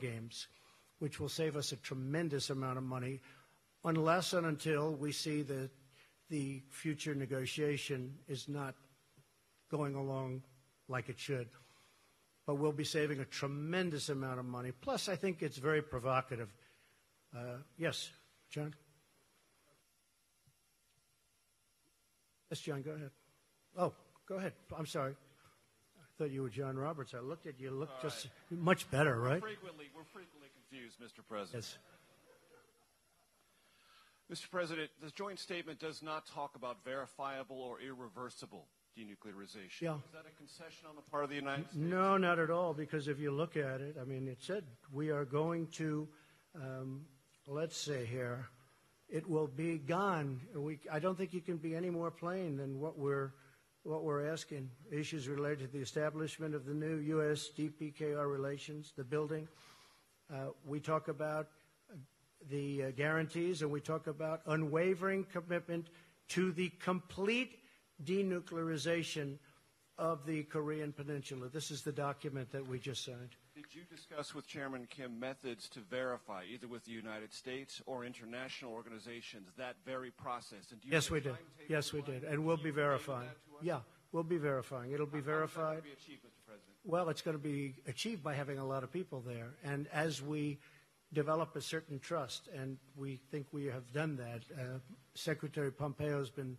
games, which will save us a tremendous amount of money, unless and until we see that the future negotiation is not going along like it should. But we'll be saving a tremendous amount of money. Plus, I think it's very provocative. Yes, John? Yes, John, go ahead. Oh, go ahead. I'm sorry. I thought you were John Roberts. I looked at you. You looked just much better, right? We're frequently confused, Mr. President. Yes. Mr. President, the joint statement does not talk about verifiable or irreversible denuclearization. Yeah. Is that a concession on the part of the United States? No, not at all, because if you look at it, I mean, it said we are going to, let's say here, it will be gone. I don't think you can be any more plain than what we're asking. Issues related to the establishment of the new U.S. DPKR relations, the building. We talk about the guarantees, and we talk about unwavering commitment to the complete denuclearization of the Korean Peninsula. This is the document that we just signed. Did you discuss with Chairman Kim methods to verify, either with the United States or international organizations, that very process? And do you Yes, we did. Yes, we did. And we'll be verifying. Yeah, we'll be verifying. It'll be verified. How is that going to be achieved, Mr. President? Well, it's going to be achieved by having a lot of people there. And as we develop a certain trust, and we think we have done that, Secretary Pompeo's been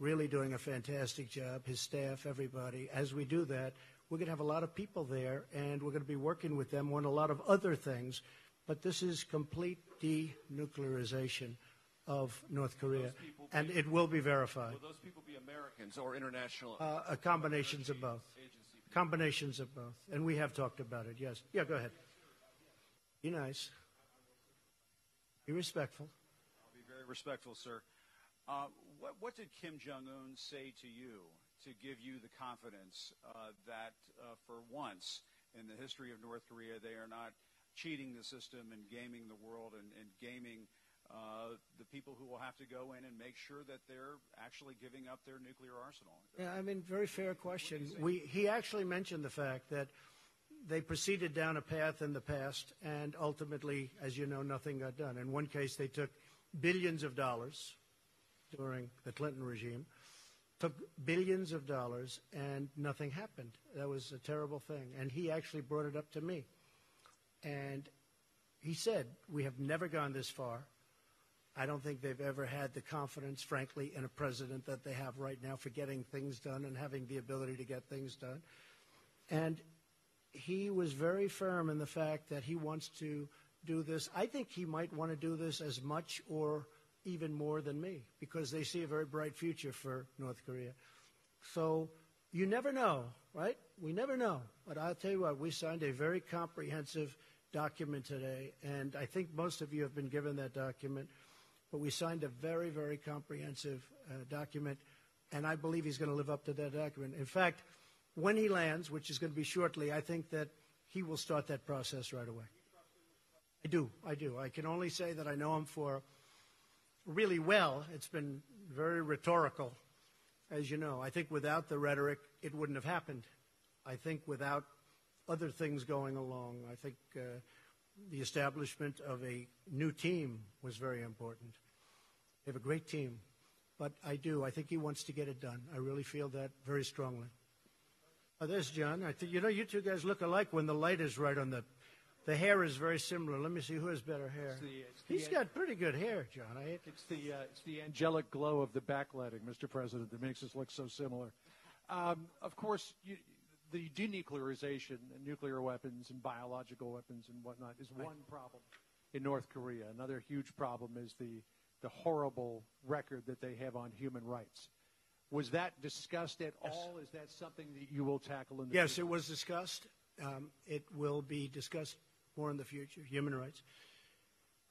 really doing a fantastic job, his staff, everybody. As we do that, we're going to have a lot of people there, and we're going to be working with them on a lot of other things. But this is complete denuclearization of North Korea, and it will be verified. Will those people be Americans or international? Combinations of both. Combinations of both. And we have talked about it, yes. Yeah, go ahead. Be nice. Be respectful. I'll be very respectful, sir. What did Kim Jong-Un say to you to give you the confidence that for once in the history of North Korea, they are not cheating the system and gaming the world and gaming the people who will have to go in and make sure that they're actually giving up their nuclear arsenal? Yeah, I mean, very fair question. He actually mentioned the fact that they proceeded down a path in the past, and ultimately, as you know, nothing got done. In one case, they took billions of dollars during the Clinton regime, took billions of dollars, and nothing happened. That was a terrible thing. And he actually brought it up to me. And he said, we have never gone this far. I don't think they've ever had the confidence, frankly, in a president that they have right now for getting things done and having the ability to get things done. And he was very firm in the fact that he wants to do this. I think he might want to do this as much or even more than me, because they see a very bright future for North Korea. So you never know, right? We never know. But I'll tell you what, we signed a very comprehensive document today, and I think most of you have been given that document. But we signed a very, very comprehensive document, and I believe he's going to live up to that document. In fact, when he lands, which is going to be shortly, I think that he will start that process right away. I do. I can only say that I know him for really well. It's been very rhetorical, as you know. I think without the rhetoric, it wouldn't have happened. I think without other things going along, I think the establishment of a new team was very important. They have a great team. But I think he wants to get it done. I really feel that very strongly. There's John. I think, you two guys look alike when the light is right on the hair is very similar. Let me see who has better hair. He's got pretty good hair, John. It's the angelic glow of the backlighting, Mr. President, that makes us look so similar. Of course, the denuclearization and nuclear weapons and biological weapons and whatnot is one problem in North Korea. Another huge problem is the horrible record that they have on human rights. Was that discussed at all? Is that something that you will tackle in the future? Yes, it was discussed. It will be discussed more in the future, human rights.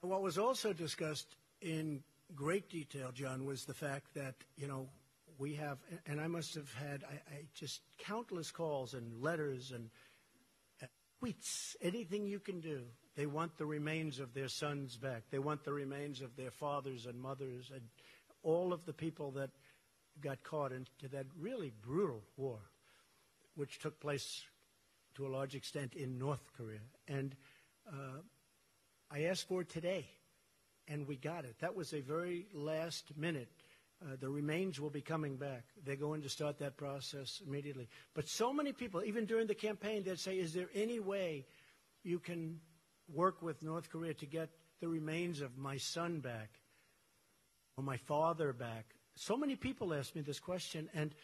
And what was also discussed in great detail, John, was the fact that, we have, and I must have had just countless calls and letters and tweets, anything you can do. They want the remains of their sons back. They want the remains of their fathers and mothers and all of the people that got caught into that really brutal war, which took place to a large extent in North Korea. And I asked for it today, and we got it. That was a very last minute. The remains will be coming back. They're going to start that process immediately. But so many people, even during the campaign, they'd say, is there any way you can work with North Korea to get the remains of my son back or my father back? So many people asked me this question, and,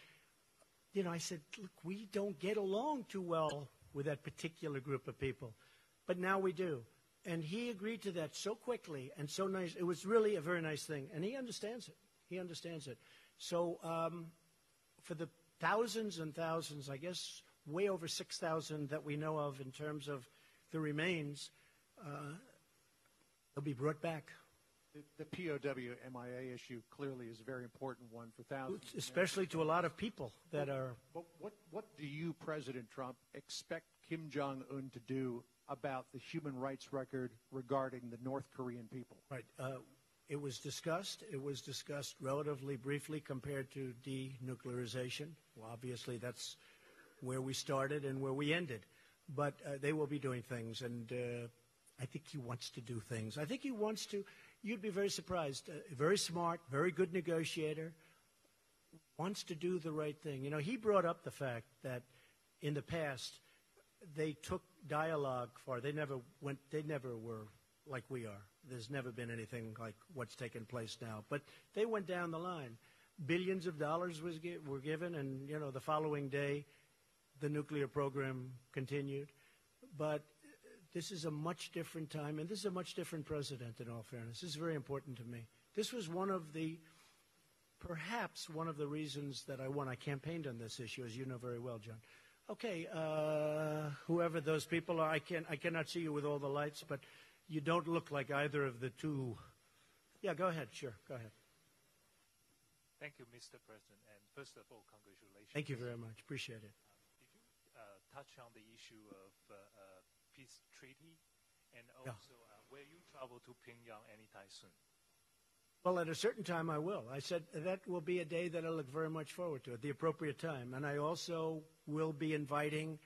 you know, I said, look, we don't get along too well with that particular group of people. But now we do. And he agreed to that so quickly and so nice. It was really a very nice thing, and he understands it. He understands it. So for the thousands and thousands, I guess way over 6,000 that we know of in terms of the remains, they'll be brought back. The POW MIA issue clearly is a very important one for thousands. Especially to a lot of people that are... But what do you, President Trump, expect Kim Jong-Un to do about the human rights record regarding the North Korean people? Right. It was discussed. It was discussed relatively briefly compared to denuclearization. Well, obviously, that's where we started and where we ended. But they will be doing things, and I think he wants to do things. I think he wants to. You'd be very surprised. Very smart, very good negotiator, wants to do the right thing. You know, he brought up the fact that in the past they took dialogue far. They never were like we are. There's never been anything like what's taken place now. But they went down the line. Billions of dollars were given, and, you know, the following day the nuclear program continued. But this is a much different time, and this is a much different president, in all fairness. This is very important to me. This was perhaps one of the reasons that I won. I campaigned on this issue, as you know very well, John. Okay, whoever those people are, I cannot see you with all the lights, but you don't look like either of the two. Yeah, go ahead. Sure, go ahead. Thank you, Mr. President. And first of all, congratulations. Thank you very much. Appreciate it. Did you touch on the issue of peace treaty? And also, will you travel to Pyongyang anytime soon? Well, at a certain time, I will. I said that will be a day that I look very much forward to at the appropriate time. And I also will be inviting